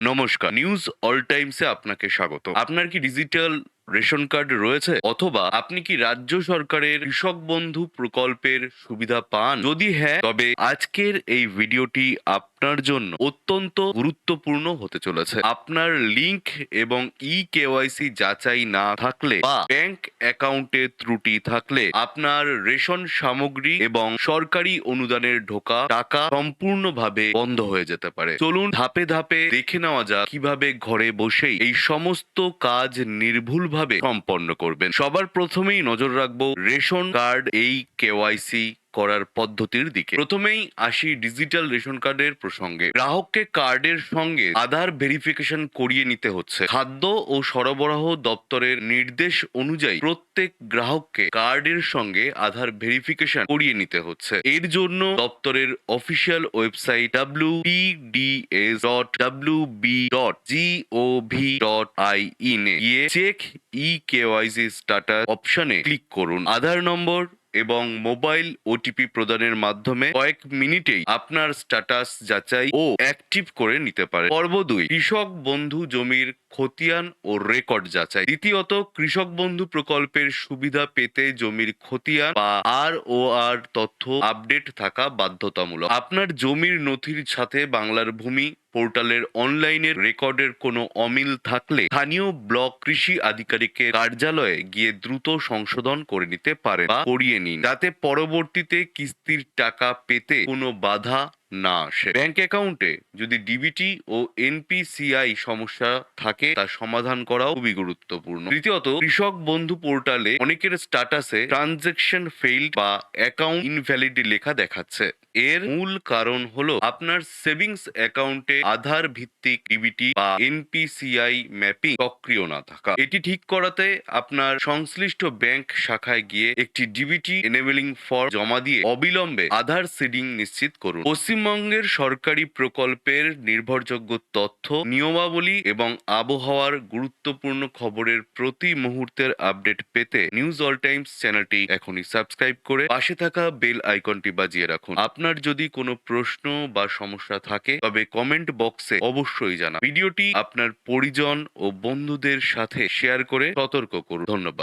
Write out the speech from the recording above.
নমস্কার, news all টাইমসে আপনাকে স্বাগত। আপনার কি ডিজিটাল রেশন কার্ড রয়েছে, অথবা আপনি কি রাজ্য সরকারের কৃষক বন্ধু প্রকল্পের সুবিধা পান? যদি হ্যাঁ, তবে আজকের এই ভিডিওটি আপনার জন্য অত্যন্ত গুরুত্বপূর্ণ হতে চলেছে। আপনার লিংক এবং কেওয়াইসি যাচাই না থাকলে বা ব্যাংক অ্যাকাউন্টে ত্রুটি থাকলে আপনার রেশন সামগ্রী এবং সরকারি অনুদানের ঢোকা টাকা সম্পূর্ণভাবে বন্ধ হয়ে যেতে পারে। চলুন ধাপে ধাপে দেখে নেওয়া যাক কিভাবে ঘরে বসেই এই সমস্ত কাজ নির্ভুলভাবে সম্পন্ন করবেন। সবার প্রথমেই নজর রাখবো রেশন কার্ড কেওয়াইসি করার পদ্ধতির দিকে। প্রথমেই আসি ডিজিটাল রেশন কার্ডের প্রসঙ্গে। গ্রাহককে কার্ডের সঙ্গে আধার ভেরিফিকেশন করিয়ে নিতে হচ্ছে। খাদ্য ও সরবরাহ দপ্তরের নির্দেশ অনুযায়ী প্রত্যেক গ্রাহককে কার্ডের সঙ্গে আধার ভেরিফিকেশন করিয়ে নিতে হচ্ছে। এর জন্য দপ্তরের অফিসিয়াল ওয়েবসাইট wpds.wb.gov.in এ গিয়ে চেক কেওয়াইসি স্ট্যাটাস অপশনে ক্লিক করুন। আধার নম্বর এবং মোবাইল ওটিপি প্রদানের মাধ্যমে কয়েক মিনিটেই আপনার স্ট্যাটাস যাচাই ও অ্যাক্টিভ করে নিতে পারে। পর্ব 2, কৃষক বন্ধু জমির খতিয়ান ও রেকর্ড যাচাই। দ্বিতীয়ত, কৃষক বন্ধু প্রকল্পের সুবিধা পেতে জমির খতিয়ান বা আর তথ্য আপডেট থাকা বাধ্যতামূলক। আপনার জমির নথির সাথে বাংলার ভূমি পোর্টালের অনলাইনের রেকর্ডের কোনো অমিল থাকলে স্থানীয় ব্লক কৃষি আধিকারিকের কার্যালয়ে গিয়ে দ্রুত সংশোধন করে নিতে পারেন বা করিয়ে নিন, যাতে পরবর্তীতে কিস্তির টাকা পেতে কোনো বাধা না আসে। ব্যাংক অ্যাকাউন্টে যদি ডিবিটি ও এনপিসিআই সমস্যা থাকে তা সমাধান করাও খুবই গুরুত্বপূর্ণ। তৃতীয়ত, কৃষক বন্ধু পোর্টালে অনেকের স্ট্যাটাসে ট্রানজেকশন ফেইল্ড বা অ্যাকাউন্ট ইনভ্যালিড লেখা দেখাচ্ছে। এর মূল কারণ হলো আপনার সেভিংস অ্যাকাউন্টে আধার ভিত্তিক ডিবিটি বা এনপিসিআই ম্যাপিং সক্রিয় না থাকা। এটি ঠিক করাতে আপনার সংশ্লিষ্ট ব্যাংক শাখায় গিয়ে একটি ডিবিটি এনেবলিং ফর্ম জমা দিয়ে অবিলম্বে আধার সিডিং নিশ্চিত করুন। পশ্চিমবঙ্গের সরকারি প্রকল্পের নির্ভরযোগ্য তথ্য, নিয়মাবলী এবং আবহাওয়ার গুরুত্বপূর্ণ খবরের প্রতি মুহূর্তের আপডেট পেতে নিউজ অল টাইমস চ্যানেলটি এখনই সাবস্ক্রাইব করে পাশে থাকা বেল আইকনটি বাজিয়ে রাখুন। আপনার যদি কোনো প্রশ্ন বা সমস্যা থাকে তবে কমেন্ট বক্সে অবশ্যই জানান। ভিডিওটি আপনার পরিজন ও বন্ধুদের সাথে শেয়ার করে সতর্ক করুন। ধন্যবাদ।